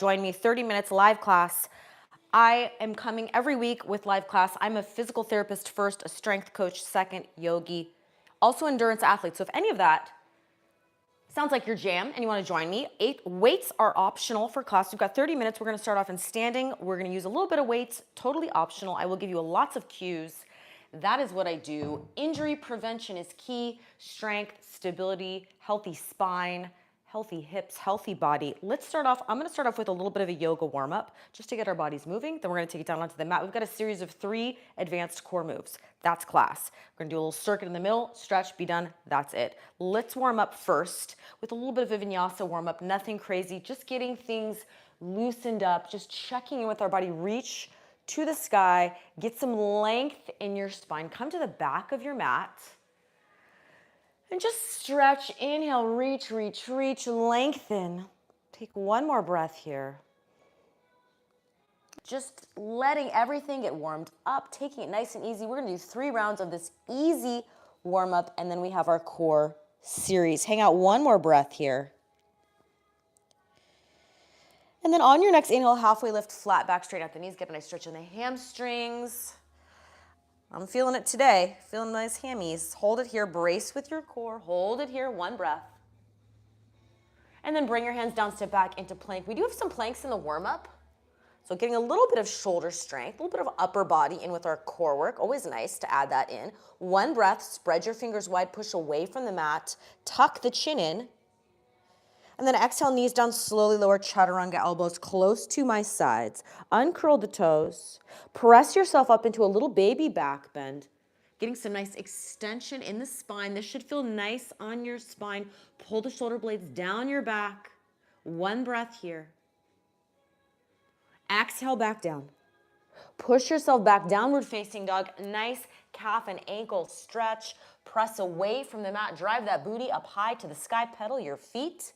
Join me 30 minutes live class. I am coming every week with live class. I'm a physical therapist first, a strength coach second, yogi, also endurance athlete. So if any of that sounds like your jam and you want to join me, weights are optional for class. We've got 30 minutes. We're going to start off in standing. We're going to use a little bit of weights, totally optional. I will give you lots of cues. That is what I do. Injury prevention is key. Strength, stability, healthy spine, healthy hips, healthy body. Let's start off. I'm going to start off with a little bit of a yoga warm up just to get our bodies moving. Then we're going to take it down onto the mat. We've got a series of 3 advanced core moves. That's class. We're going to do a little circuit in the middle, stretch, be done. That's it. Let's warm up first with a little bit of a vinyasa warm up. Nothing crazy, just getting things loosened up, just checking in with our body. Reach to the sky, get some length in your spine. Come to the back of your mat. And just stretch, inhale, reach, reach, reach, lengthen. Take one more breath here. Just letting everything get warmed up, taking it nice and easy. We're gonna do 3 rounds of this easy warm up, and then we have our core series. Hang out one more breath here. And then on your next inhale, halfway lift, flat back, straight out the knees. Get a nice stretch in the hamstrings. I'm feeling it today, feeling nice hammies. Hold it here, brace with your core. Hold it here, one breath. And then bring your hands down, step back into plank. We do have some planks in the warm-up. So getting a little bit of shoulder strength, a little bit of upper body in with our core work. Always nice to add that in. One breath, spread your fingers wide, push away from the mat, tuck the chin in. And then exhale, knees down, slowly lower chaturanga, elbows close to my sides. Uncurl the toes. Press yourself up into a little baby back bend. Getting some nice extension in the spine. This should feel nice on your spine. Pull the shoulder blades down your back. One breath here. Exhale, back down. Push yourself back, downward facing dog. Nice calf and ankle stretch. Press away from the mat. Drive that booty up high to the sky. Pedal your feet.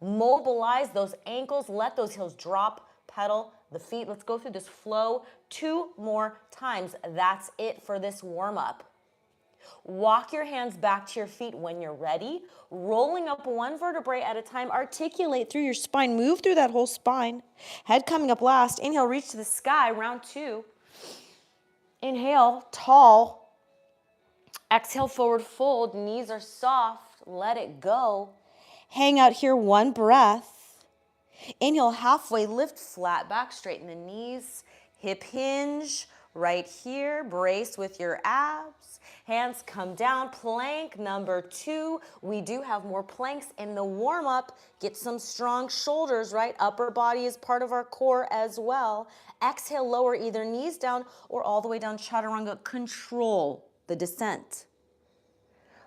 Mobilize those ankles, let those heels drop, pedal the feet. Let's go through this flow 2 more times. That's it for this warm up. Walk your hands back to your feet when you're ready, rolling up 1 vertebrae at a time. Articulate through your spine, move through that whole spine. Head coming up last. Inhale, reach to the sky, round 2. Inhale, tall. Exhale, forward fold, knees are soft, let it go. Hang out here, 1 breath. Inhale, halfway lift, flat back, straighten the knees. Hip hinge right here. Brace with your abs. Hands come down. Plank number 2. We do have more planks in the warm-up. Get some strong shoulders, right? Upper body is part of our core as well. Exhale, lower either knees down or all the way down chaturanga. Control the descent.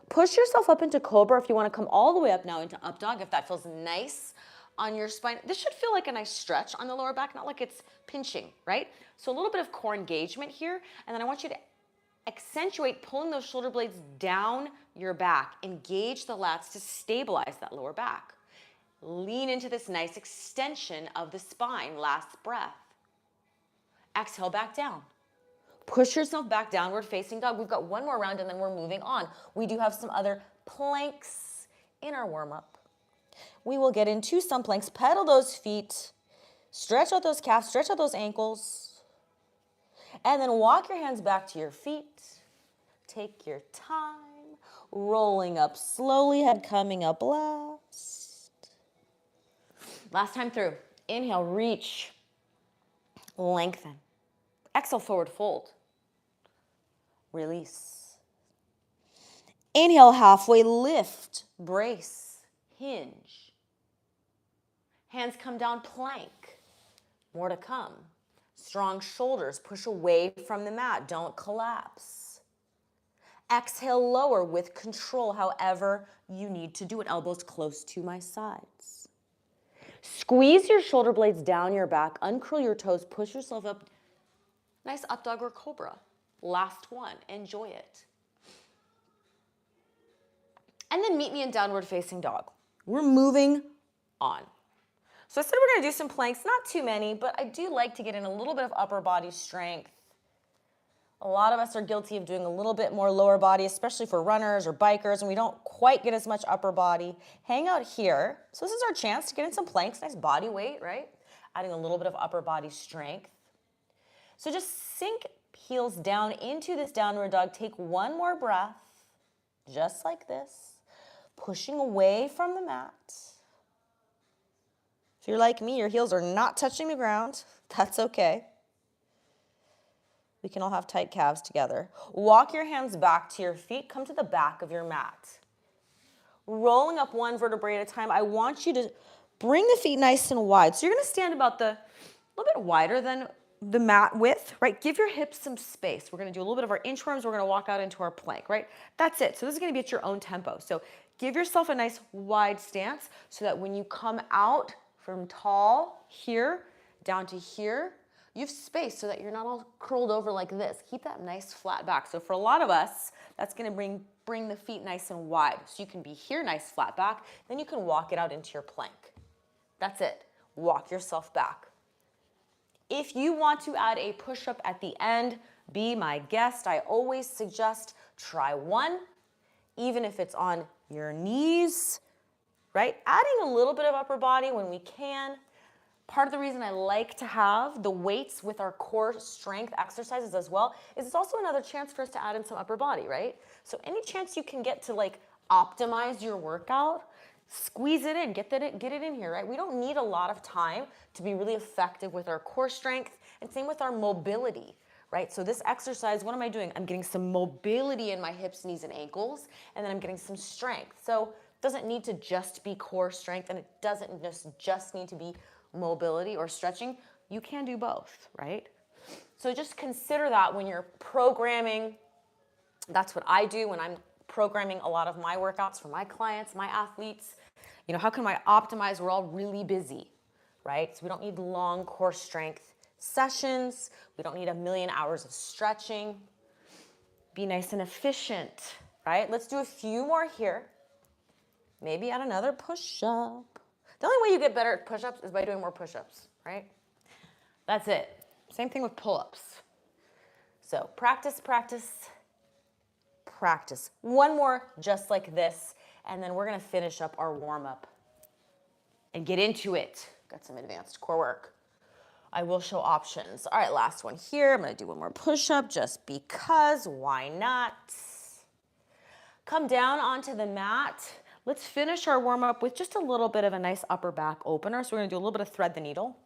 Push yourself up into cobra if you want to come all the way up now into up dog, if that feels nice on your spine. This should feel like a nice stretch on the lower back, not like it's pinching, right? So a little bit of core engagement here, and then I want you to accentuate pulling those shoulder blades down your back. Engage the lats to stabilize that lower back. Lean into this nice extension of the spine. Last breath. Exhale, back down. Push yourself back, downward facing dog. We've got 1 more round and then we're moving on. We do have some other planks in our warm-up. We will get into some planks. Pedal those feet. Stretch out those calves. Stretch out those ankles. And then walk your hands back to your feet. Take your time. Rolling up slowly. Head coming up last. Last time through. Inhale, reach. Lengthen. Exhale, forward fold. Release. Inhale, halfway lift. Brace. Hinge. Hands come down, plank. More to come. Strong shoulders. Push away from the mat. Don't collapse. Exhale, lower with control, however you need to do it. Elbows close to my sides. Squeeze your shoulder blades down your back. Uncurl your toes. Push yourself up. Nice up dog or cobra. Last one. Enjoy it. And then meet me in downward facing dog. We're moving on. So I said we're going to do some planks, not too many, but I do like to get in a little bit of upper body strength. A lot of us are guilty of doing a little bit more lower body, especially for runners or bikers, and we don't quite get as much upper body. Hang out here. So this is our chance to get in some planks, nice body weight, right? adding a little bit of upper body strength. So just sink heels down into this downward dog. Take one more breath, just like this, pushing away from the mat. If you're like me, your heels are not touching the ground. That's okay. We can all have tight calves together. Walk your hands back to your feet. Come to the back of your mat. Rolling up one vertebrae at a time, I want you to bring the feet nice and wide. So you're going to stand about a little bit wider than the mat width, right? Give your hips some space. We're going to do a little bit of our inchworms. We're going to walk out into our plank, right? That's it. So this is going to be at your own tempo. So give yourself a nice wide stance so that when you come out from tall here down to here, you have space so that you're not all curled over like this. Keep that nice flat back. So for a lot of us, that's going to bring the feet nice and wide. So you can be here, nice flat back. Then you can walk it out into your plank. That's it. Walk yourself back. If you want to add a push-up at the end, be my guest. I always suggest try one, even if it's on your knees, right? Adding a little bit of upper body when we can. Part of the reason I like to have the weights with our core strength exercises as well is it's also another chance for us to add in some upper body, right? So any chance you can get to like optimize your workout, squeeze it in, get it in here, right? We don't need a lot of time to be really effective with our core strength, and same with our mobility, right? So this exercise, what am I doing? I'm getting some mobility in my hips, knees, and ankles, and then I'm getting some strength. So it doesn't need to just be core strength, and it doesn't just need to be mobility or stretching. You can do both, right? So just consider that when you're programming. That's what I do when I'm programming a lot of my workouts for my clients, my athletes. You know, how can I optimize? We're all really busy, right? So we don't need long core strength sessions. We don't need a million hours of stretching. Be nice and efficient, right? Let's do a few more here. Maybe add another push-up. The only way you get better at push-ups is by doing more push-ups, right? That's it. Same thing with pull-ups. So practice, practice, practice. One more just like this, and then we're going to finish up our warm-up and get into it. Got some advanced core work. I will show options. All right, last one here. I'm going to do one more push-up just because. Why not? Come down onto the mat. Let's finish our warm-up with just a little bit of a nice upper back opener. So we're going to do a little bit of thread the needle.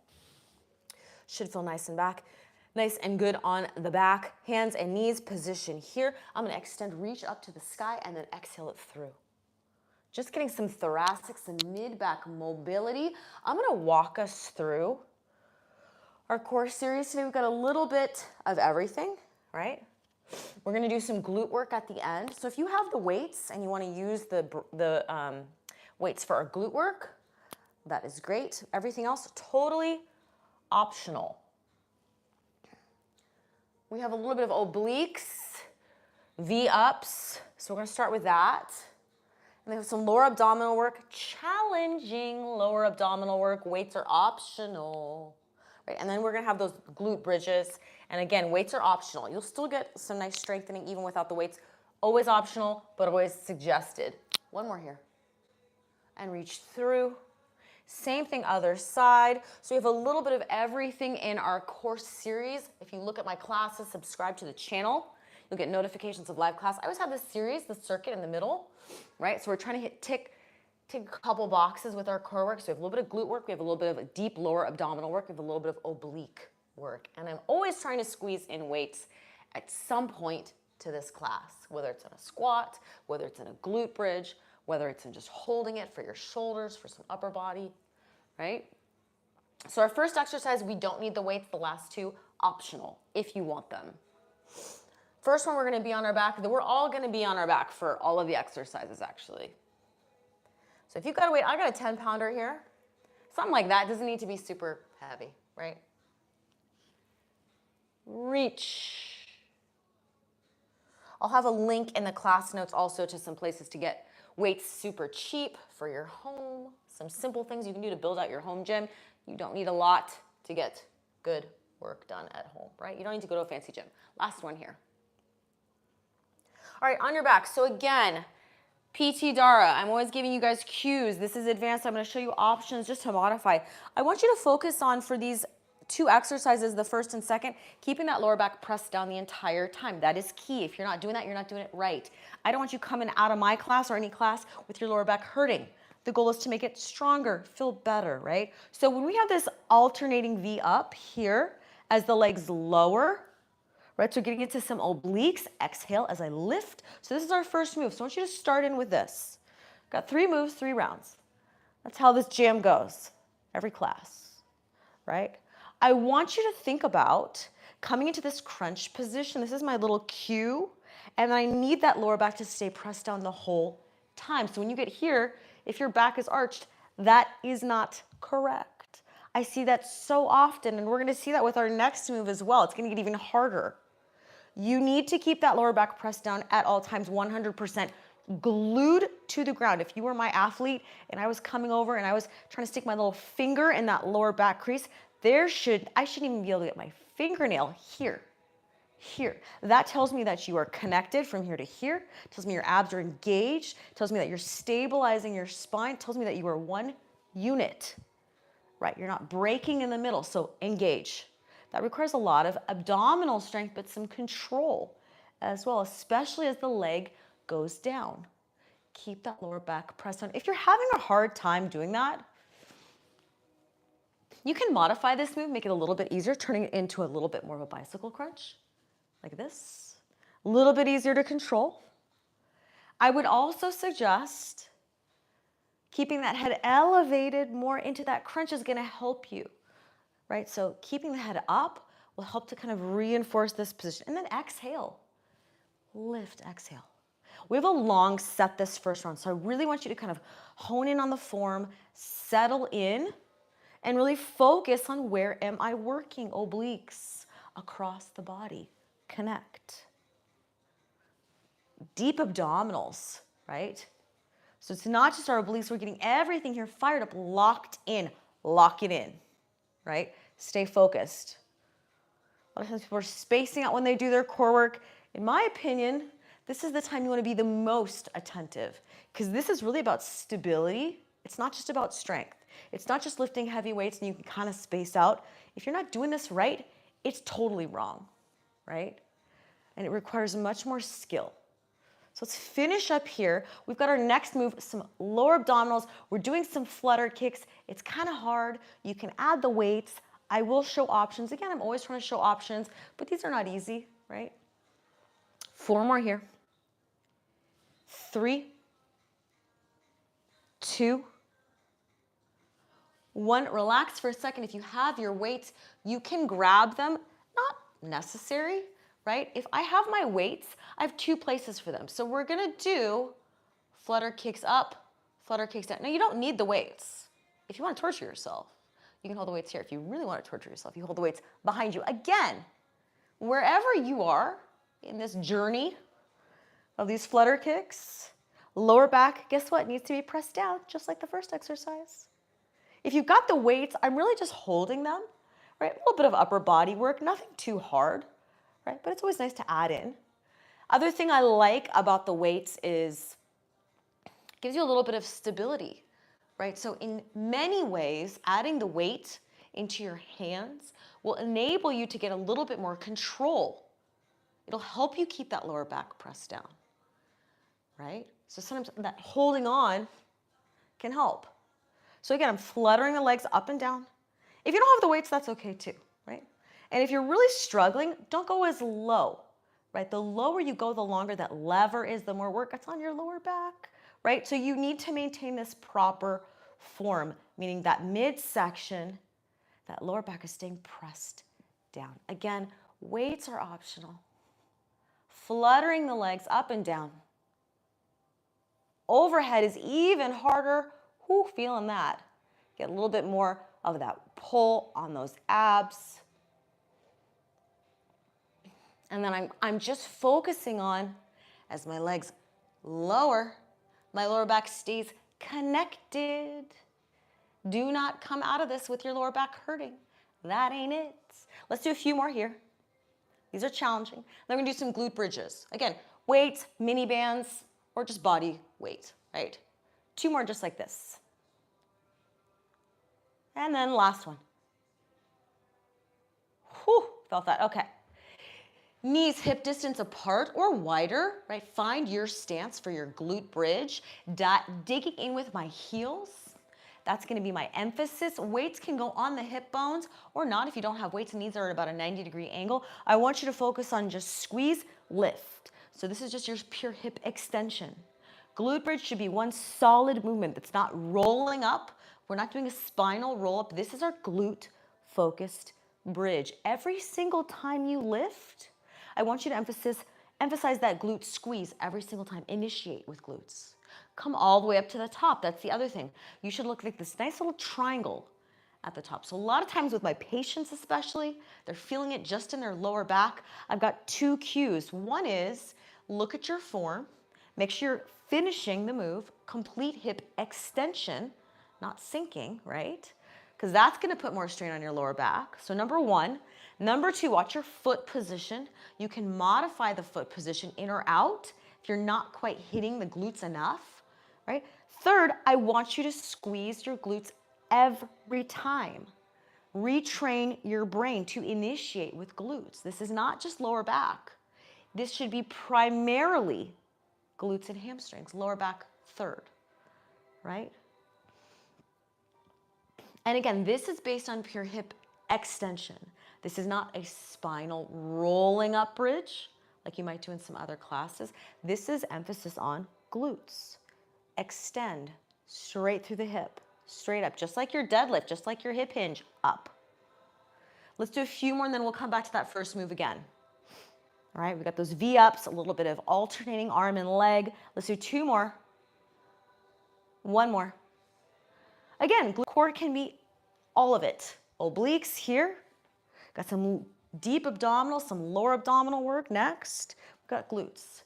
Should feel nice and good on the back. Hands and knees position here. I'm going to extend, reach up to the sky, and then exhale it through. Just getting some thoracic, some mid-back mobility. I'm going to walk us through our core series today. We've got a little bit of everything, right? We're going to do some glute work at the end. So if you have the weights and you want to use the weights for our glute work, that is great. Everything else, totally optional. We have a little bit of obliques, V-ups. So we're going to start with that. And then we have some lower abdominal work, challenging lower abdominal work. Weights are optional. Right? And then we're going to have those glute bridges. And again, weights are optional. You'll still get some nice strengthening even without the weights. Always optional, but always suggested. One more here. And reach through. Same thing, other side. So we have a little bit of everything in our course series. If you look at my classes, subscribe to the channel, you'll get notifications of live class. I always have this series, the circuit in the middle, right? So we're trying to tick a couple boxes with our core work. So we have a little bit of glute work. We have a little bit of a deep lower abdominal work. We have a little bit of oblique work. And I'm always trying to squeeze in weights at some point to this class, whether it's in a squat, whether it's in a glute bridge, whether it's in just holding it for your shoulders, for some upper body, right? So our first exercise, we don't need the weights. The last two, optional, if you want them. First one, we're going to be on our back. We're all going to be on our back for all of the exercises, actually. So if you've got a weight, I got a 10-pounder here. Something like that. Doesn't need to be super heavy, right? Reach. I'll have a link in the class notes also to some places to get weights super cheap for your home. Some simple things you can do to build out your home gym. You don't need a lot to get good work done at home, right? You don't need to go to a fancy gym. Last one here. All right, on your back. So again, PT Dara, I'm always giving you guys cues. This is advanced. I'm going to show you options just to modify. I want you to focus on, for these 2 exercises, the first and second, keeping that lower back pressed down the entire time. That is key. If you're not doing that, you're not doing it right. I don't want you coming out of my class or any class with your lower back hurting. The goal is to make it stronger, feel better, right? So when we have this alternating V up here as the legs lower, right, so getting into some obliques, exhale as I lift. So this is our first move. So I want you to start in with this. Got 3 moves, 3 rounds. That's how this jam goes, every class, right? I want you to think about coming into this crunch position. This is my little cue, and I need that lower back to stay pressed down the whole time. So when you get here, if your back is arched, that is not correct. I see that so often, and we're gonna see that with our next move as well. It's gonna get even harder. You need to keep that lower back pressed down at all times, 100%, glued to the ground. If you were my athlete and I was coming over and I was trying to stick my little finger in that lower back crease, I shouldn't even be able to get my fingernail here. That tells me that you are connected from here to here. It tells me your abs are engaged. It tells me that you're stabilizing your spine. It tells me that you are one unit, right? You're not breaking in the middle, so engage. That requires a lot of abdominal strength, but some control as well, especially as the leg goes down. Keep that lower back pressed on. If you're having a hard time doing that, you can modify this move, make it a little bit easier, turning it into a little bit more of a bicycle crunch, like this. A little bit easier to control. I would also suggest keeping that head elevated more into that crunch is gonna help you. Right, so keeping the head up will help to kind of reinforce this position. And then exhale, lift, exhale. We have a long set this first round, so I really want you to kind of hone in on the form, settle in, and really focus on where am I working, obliques, across the body, connect. Deep abdominals, right? So it's not just our obliques, we're getting everything here fired up, locked in, lock it in. Right? Stay focused. A lot of times people are spacing out when they do their core work. In my opinion, this is the time you want to be the most attentive, because this is really about stability. It's not just about strength. It's not just lifting heavy weights and you can kind of space out. If you're not doing this right, it's totally wrong, right? And it requires much more skill. So let's finish up here. We've got our next move, some lower abdominals. We're doing some flutter kicks. It's kind of hard. You can add the weights. I will show options. Again, I'm always trying to show options, but these are not easy, right? 4 more here. 3, 2, 1. Relax for a second. If you have your weights, you can grab them. Not necessary. Right? If I have my weights, I have 2 places for them. So we're gonna do flutter kicks up, flutter kicks down. Now you don't need the weights. If you want to torture yourself, you can hold the weights here. If you really want to torture yourself, you hold the weights behind you. Again, wherever you are in this journey of these flutter kicks, lower back, guess what? Needs to be pressed down, just like the first exercise. If you've got the weights, I'm really just holding them, right? A little bit of upper body work, nothing too hard. Right? But it's always nice to add in. Other thing I like about the weights is it gives you a little bit of stability, right? So in many ways, adding the weight into your hands will enable you to get a little bit more control. It'll help you keep that lower back pressed down, right? So sometimes that holding on can help. So again, I'm fluttering the legs up and down. If you don't have the weights, that's okay too, right? And if you're really struggling, don't go as low, right? The lower you go, the longer that lever is, the more work it's on your lower back, right? So you need to maintain this proper form, meaning that midsection, that lower back is staying pressed down. Again, weights are optional. Fluttering the legs up and down. Overhead is even harder. Whoo, feeling that. Get a little bit more of that pull on those abs. And then I'm just focusing on, as my legs lower, my lower back stays connected. Do not come out of this with your lower back hurting. That ain't it. Let's do a few more here. These are challenging. Then we're gonna do some glute bridges. Again, weights, mini bands, or just body weight, right? 2 more just like this. And then last one. Whew, felt that, okay. Knees hip distance apart or wider, right? Find your stance for your glute bridge. Digging in with my heels. That's gonna be my emphasis. Weights can go on the hip bones or not if you don't have weights. Knees are at about a 90-degree angle. I want you to focus on just squeeze, lift. So this is just your pure hip extension. Glute bridge should be one solid movement that's not rolling up. We're not doing a spinal roll up. This is our glute focused bridge. Every single time you lift, I want you to emphasize that glute squeeze every single time. Initiate with glutes. Come all the way up to the top. That's the other thing. You should look like this nice little triangle at the top. So a lot of times with my patients especially, they're feeling it just in their lower back. I've got 2 cues. One is look at your form. Make sure you're finishing the move. Complete hip extension, not sinking, right? Because that's going to put more strain on your lower back. So number 1. Number 2, watch your foot position. You can modify the foot position in or out if you're not quite hitting the glutes enough, right? Third, I want you to squeeze your glutes every time. Retrain your brain to initiate with glutes. This is not just lower back. This should be primarily glutes and hamstrings, lower back third, right? And again, this is based on pure hip extension. This is not a spinal rolling up bridge like you might do in some other classes. This is emphasis on glutes. Extend straight through the hip, straight up, just like your deadlift, just like your hip hinge, up. Let's do a few more and then we'll come back to that first move again. All right, we got those V-ups, a little bit of alternating arm and leg. Let's do 2 more. 1 more. Again, glute core can be all of it. Obliques here. Got some deep abdominal, some lower abdominal work. Next, we've got glutes.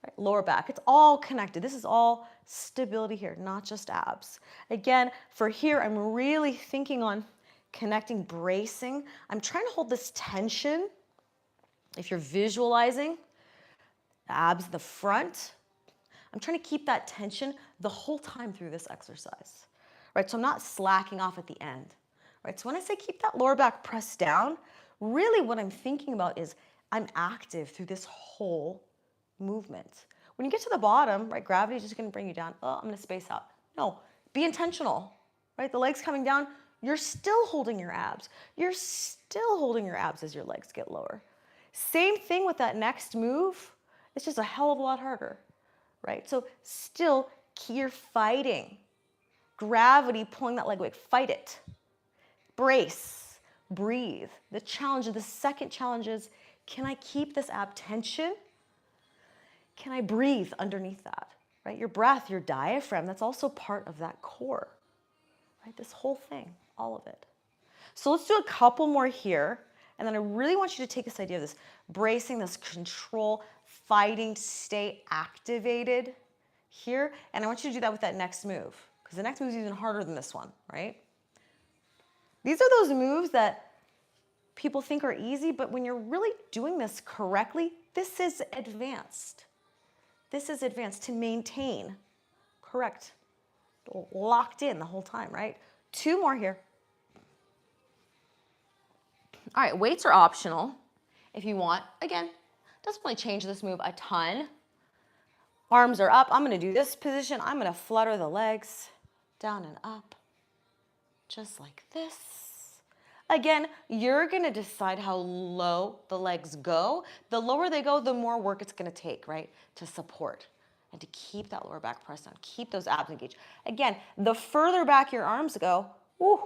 Right, lower back. It's all connected. This is all stability here, not just abs. Again, for here, I'm really thinking on connecting, bracing. I'm trying to hold this tension. If you're visualizing abs in the front, I'm trying to keep that tension the whole time through this exercise, right? So I'm not slacking off at the end, right? So when I say keep that lower back pressed down, really what I'm thinking about is I'm active through this whole movement. When you get to the bottom, right, gravity is just gonna bring you down. Oh, I'm gonna space out. No, be intentional, right? The legs coming down, you're still holding your abs. You're still holding your abs as your legs get lower. Same thing with that next move. It's just a hell of a lot harder, right? So still, you're fighting. Gravity pulling that leg away, fight it. Brace, breathe. The challenge, the second challenge is, can I keep this ab tension? Can I breathe underneath that, right? Your breath, your diaphragm, that's also part of that core, right? This whole thing, all of it. So let's do a couple more here. And then I really want you to take this idea of this bracing, this control, fighting, stay activated here. And I want you to do that with that next move, because the next move is even harder than this one, right? These are those moves that people think are easy, but when you're really doing this correctly, this is advanced. This is advanced to maintain, correct, locked in the whole time, right? 2 more here. All right, weights are optional if you want. Again, doesn't really change this move a ton. Arms are up. I'm going to do this position. I'm going to flutter the legs down and up, just like this. Again, you're going to decide how low the legs go. The lower they go, the more work it's going to take, right, to support and to keep that lower back pressed down, keep those abs engaged. Again, the further back your arms go, whoo,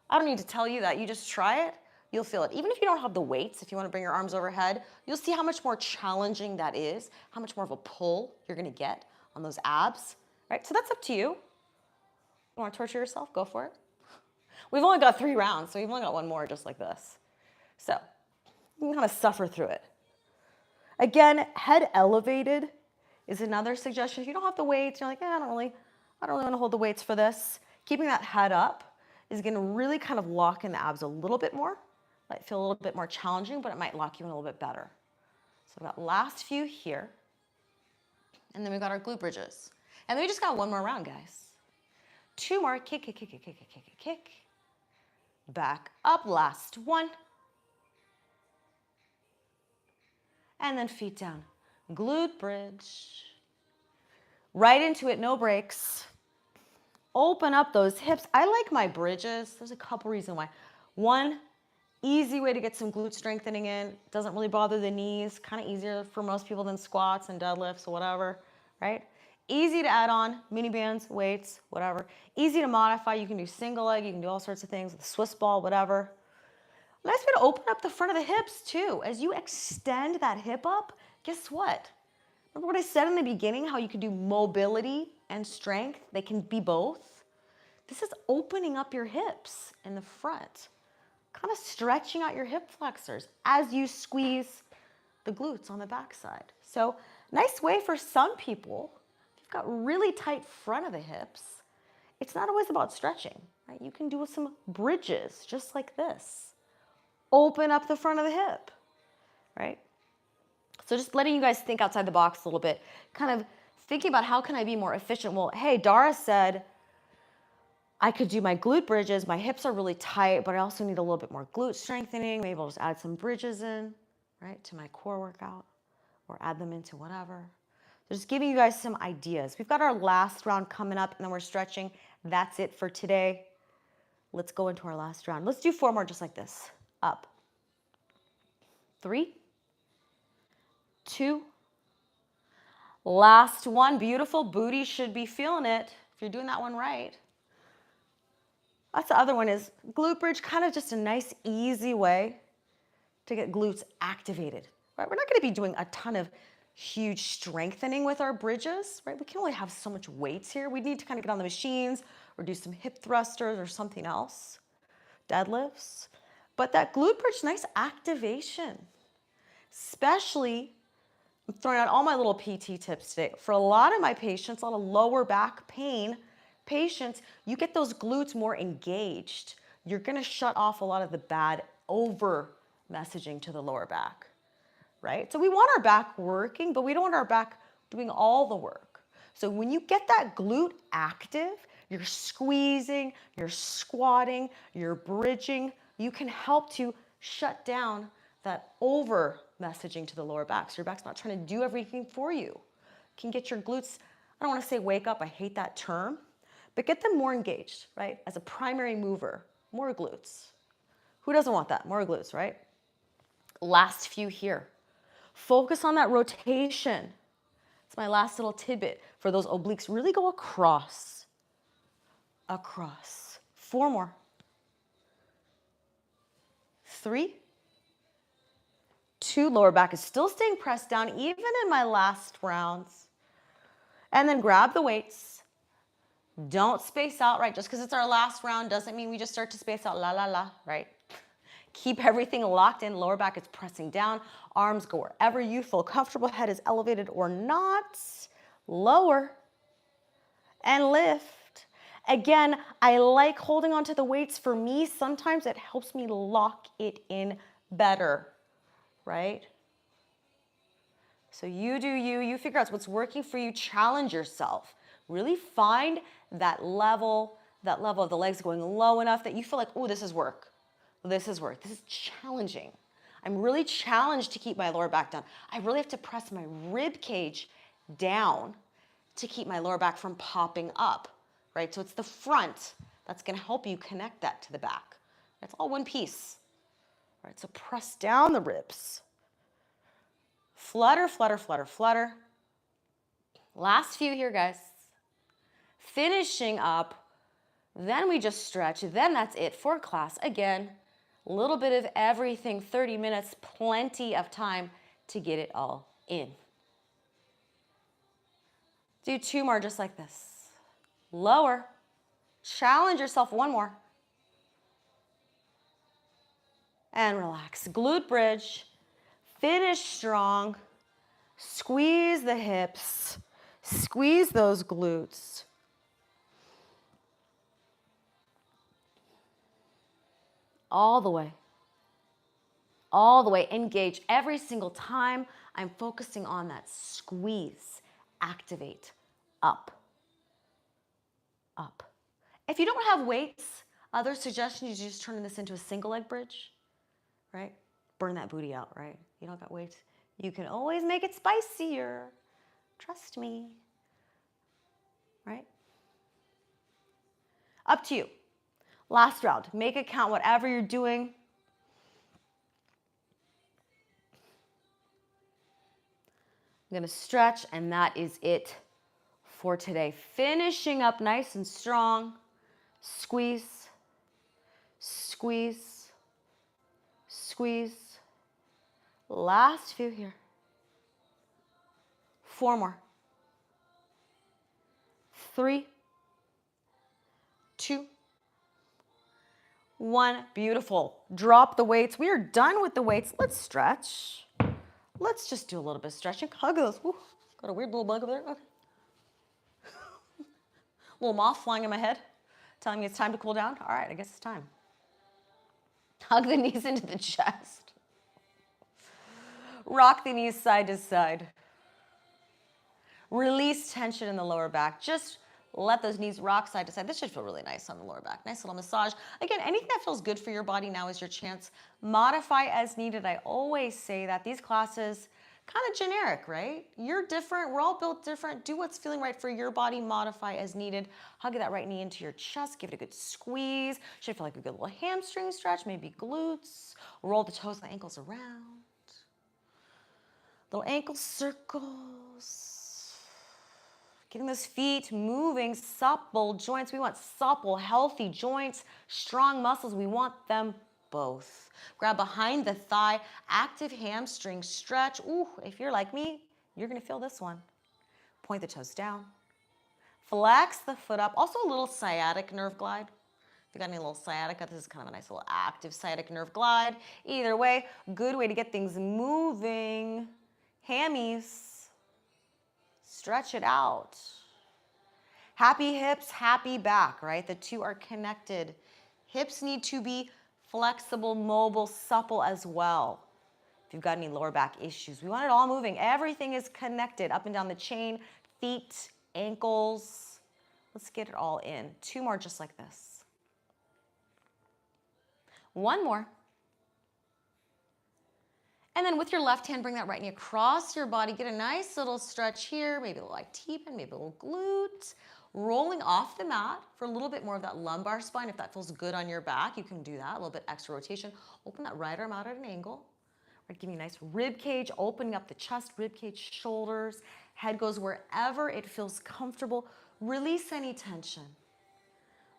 I don't need to tell you that. You just try it. You'll feel it. Even if you don't have the weights, if you want to bring your arms overhead, you'll see how much more challenging that is, how much more of a pull you're going to get on those abs, right? So that's up to you. You want to torture yourself? Go for it. We've only got 3 rounds, so we've only got 1 more just like this. So you can kind of suffer through it. Again, head elevated is another suggestion. If you don't have the weights, you're like, I don't really want to hold the weights for this. Keeping that head up is going to really kind of lock in the abs a little bit more. Might feel a little bit more challenging, but it might lock you in a little bit better. So we've got last few here. And then we've got our glute bridges. And then we just got one more round, guys. 2 more, kick, kick, kick, kick, kick, kick, kick, kick. Back up, last one. And then feet down. Glute bridge. Right into it, no breaks. Open up those hips. I like my bridges. There's a couple reasons why. One, easy way to get some glute strengthening in. Doesn't really bother the knees. Kind of easier for most people than squats and deadlifts or whatever, right? Easy to add on, mini bands, weights, whatever. Easy to modify. You can do single leg. You can do all sorts of things with a Swiss ball, whatever. Nice way to open up the front of the hips too. As you extend that hip up, guess what? Remember what I said in the beginning, how you can do mobility and strength? They can be both. This is opening up your hips in the front, kind of stretching out your hip flexors as you squeeze the glutes on the backside. So nice way for some people, if you've got really tight front of the hips, it's not always about stretching, right? You can do some bridges just like this. Open up the front of the hip, right? So just letting you guys think outside the box a little bit, kind of thinking about how can I be more efficient? Well, hey, Dara said I could do my glute bridges. My hips are really tight, but I also need a little bit more glute strengthening. Maybe I'll just add some bridges in, right, to my core workout or add them into whatever. So just giving you guys some ideas. We've got our last round coming up and then we're stretching. That's it for today. Let's go into our last round. Let's do 4 more just like this. Up. 3, 2, last one. Beautiful. Booty should be feeling it if you're doing that one right. That's the other one is glute bridge, kind of just a nice, easy way to get glutes activated, right? We're not going to be doing a ton of huge strengthening with our bridges, right? We can only have so much weights here. We need to kind of get on the machines or do some hip thrusters or something else, deadlifts. But that glute bridge, nice activation, especially, I'm throwing out all my little PT tips today. For a lot of my patients, a lot of lower back pain patients, you get those glutes more engaged. You're going to shut off a lot of the bad over messaging to the lower back, right? So we want our back working, but we don't want our back doing all the work. So when you get that glute active, you're squeezing, you're squatting, you're bridging, you can help to shut down that over messaging to the lower back. So your back's not trying to do everything for you. You can get your glutes, I don't want to say wake up, I hate that term, but get them more engaged, right? As a primary mover, more glutes. Who doesn't want that? More glutes, right? Last few here. Focus on that rotation. It's my last little tidbit for those obliques. Really go across. Across. 4 more. 3, 2, lower back is still staying pressed down, even in my last rounds. And then grab the weights. Don't space out, right? Just because it's our last round doesn't mean we just start to space out, la, la, la, right? Keep everything locked in. Lower back is pressing down. Arms go wherever you feel comfortable. Head is elevated or not. Lower and lift. Again, I like holding on to the weights. For me, sometimes it helps me lock it in better, right? So you do you. You figure out what's working for you. Challenge yourself. Really find that level of the legs going low enough that you feel like, oh, this is work. This is work. This is challenging. I'm really challenged to keep my lower back down. I really have to press my rib cage down to keep my lower back from popping up, right? So it's the front that's going to help you connect that to the back. It's all one piece, right? So press down the ribs. Flutter, flutter, flutter, flutter. Last few here, guys. Finishing up, then we just stretch, then that's it for class. Again, a little bit of everything, 30 minutes, plenty of time to get it all in. Do 2 more just like this. Lower, challenge yourself, 1 more. And relax, glute bridge, finish strong, squeeze the hips, squeeze those glutes. All the way. All the way. Engage every single time. I'm focusing on that squeeze. Activate. Up. up. If you don't have weights, other suggestions, you just turn this into a single leg bridge, right? Burn that booty out, right? You don't got weights. You can always make it spicier. Trust me, right? Up to you. Last round, make it count, whatever you're doing. I'm gonna stretch, and that is it for today. Finishing up nice and strong. Squeeze, squeeze, squeeze. Last few here. 4 more. 3, 2, 1. Beautiful. Drop the weights. We are done with the weights. Let's stretch. Let's just do a little bit of stretching. Hug those. Woo. Got a weird little bug over there. Okay. Little moth flying in my head, telling me it's time to cool down. All right, I guess it's time. Hug the knees into the chest. Rock the knees side to side. Release tension in the lower back. Just let those knees rock side to side. This should feel really nice on the lower back. Nice little massage. Again, anything that feels good for your body, now is your chance. Modify as needed. I always say that these classes, kind of generic, right? You're different. We're all built different. Do what's feeling right for your body. Modify as needed. Hug that right knee into your chest. Give it a good squeeze. Should feel like a good little hamstring stretch, maybe glutes. Roll the toes and the ankles around. Little ankle circles. Getting those feet moving, supple joints. We want supple, healthy joints, strong muscles. We want them both. Grab behind the thigh, active hamstring stretch. Ooh, if you're like me, you're gonna feel this one. Point the toes down. Flex the foot up. Also a little sciatic nerve glide. If you got any little sciatica, this is kind of a nice little active sciatic nerve glide. Either way, good way to get things moving. Hammies. Stretch it out. Happy hips, happy back, right? The two are connected. Hips need to be flexible, mobile, supple as well. If you've got any lower back issues, we want it all moving. Everything is connected up and down the chain, feet, ankles. Let's get it all in. 2 more just like this. 1 more. And then with your left hand, bring that right knee across your body. Get a nice little stretch here, maybe a little like T-pin, maybe a little glute. Rolling off the mat for a little bit more of that lumbar spine. If that feels good on your back, you can do that. A little bit extra rotation. Open that right arm out at an angle. Right, give me a nice rib cage, opening up the chest, rib cage, shoulders. Head goes wherever it feels comfortable. Release any tension.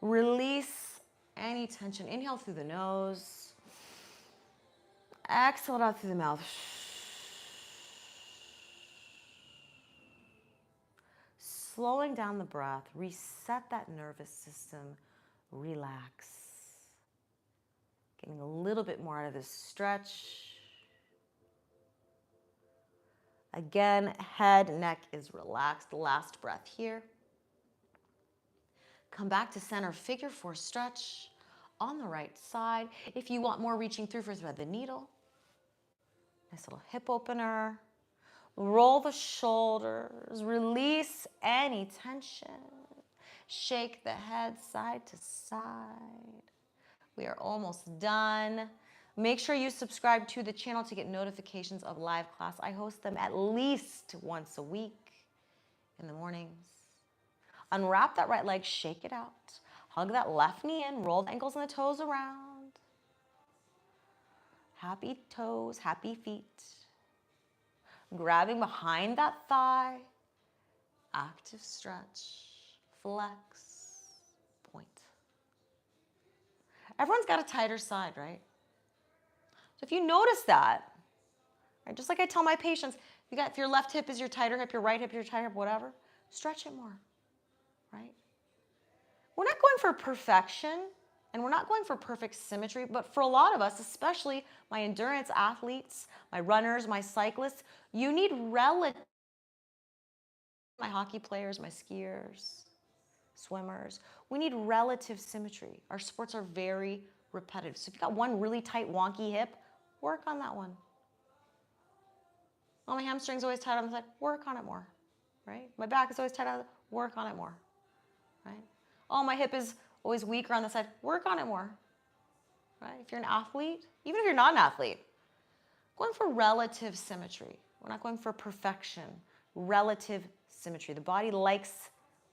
Release any tension. Inhale through the nose. Exhale it out through the mouth. Slowing down the breath, reset that nervous system, relax. Getting a little bit more out of this stretch. Again, head, neck is relaxed. Last breath here. Come back to center, figure 4 stretch on the right side. If you want more, reaching through for thread the needle. Nice little hip opener. Roll the shoulders. Release any tension. Shake the head side to side. We are almost done. Make sure you subscribe to the channel to get notifications of live class. I host them at least once a week in the mornings. Unwrap that right leg, shake it out. Hug that left knee in, roll the ankles and the toes around. Happy toes, happy feet. Grabbing behind that thigh. Active stretch. Flex. Point. Everyone's got a tighter side, right? So if you notice that, right, just like I tell my patients, if your left hip is your tighter hip, your right hip is your tighter hip, whatever, stretch it more, right? We're not going for perfection. And we're not going for perfect symmetry, but for a lot of us, especially my endurance athletes, my runners, my cyclists, you need relative, my hockey players, my skiers, swimmers, we need relative symmetry. Our sports are very repetitive. So if you've got one really tight, wonky hip, work on that one. Oh, my hamstring's always tight on the side, work on it more, right? My back is always tight on the side, work on it more, right? Oh, my hip is always weaker on the side. Work on it more, right? If you're an athlete, even if you're not an athlete, going for relative symmetry. We're not going for perfection. Relative symmetry. The body likes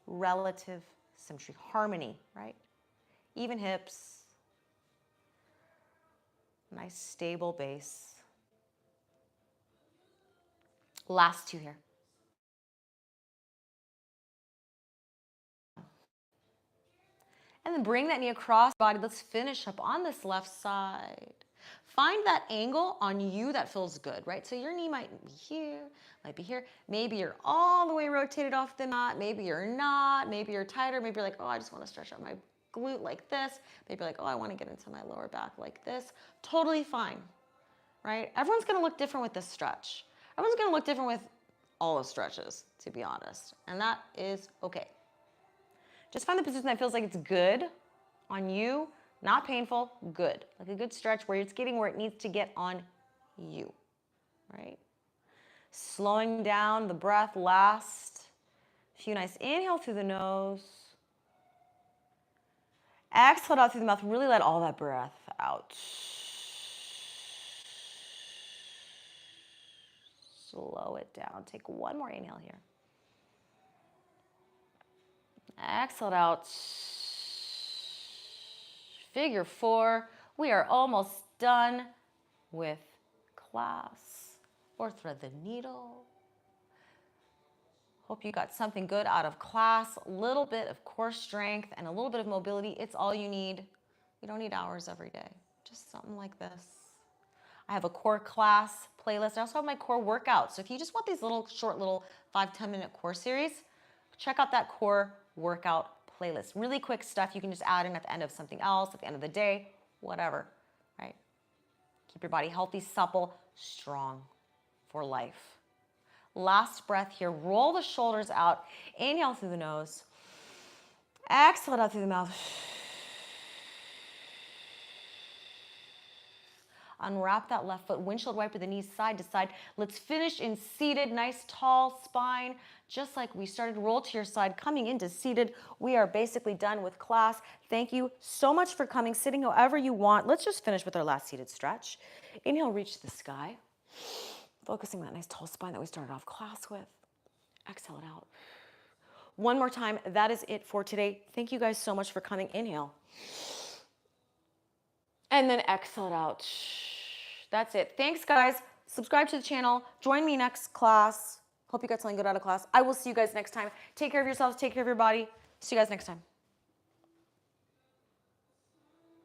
relative symmetry, harmony, right? Even hips. Nice stable base. Last two here. And then bring that knee across the body. Let's finish up on this left side. Find that angle on you that feels good, right? So your knee might be here, might be here. Maybe you're all the way rotated off the mat. Maybe you're not. Maybe you're tighter. Maybe you're like, oh, I just want to stretch out my glute like this. Maybe you're like, oh, I want to get into my lower back like this. Totally fine, right? Everyone's going to look different with this stretch. Everyone's going to look different with all the stretches, to be honest. And that is okay. Just find the position that feels like it's good on you, not painful, good. Like a good stretch where it's getting where it needs to get on you, right? Slowing down the breath, last few nice inhale through the nose. Exhale out through the mouth, really let all that breath out. Slow it down. Take one more inhale here. Exhale out. Figure four. We are almost done with class. Or thread the needle. Hope you got something good out of class. A little bit of core strength and a little bit of mobility. It's all you need. You don't need hours every day. Just something like this. I have a core class playlist. I also have my core workout. So if you just want these little short 5-10 minute core series, check out that core workout playlist. Really quick stuff you can just add in at the end of something else, at the end of the day, whatever, right? Keep your body healthy, supple, strong for life. Last breath here. Roll the shoulders out. Inhale through the nose. Exhale it out through the mouth. Unwrap that left foot, windshield wiper the knees side to side. Let's finish in seated, nice tall spine, just like we started. Roll to your side, coming into seated. We are basically done with class. Thank you so much for coming, sitting however you want. Let's just finish with our last seated stretch. Inhale, reach the sky. Focusing on that nice tall spine that we started off class with. Exhale it out. One more time, that is it for today. Thank you guys so much for coming. Inhale. And then exhale it out. That's it. Thanks, guys. Subscribe to the channel. Join me next class. Hope you got something good out of class. I will see you guys next time. Take care of yourselves. Take care of your body. See you guys next time.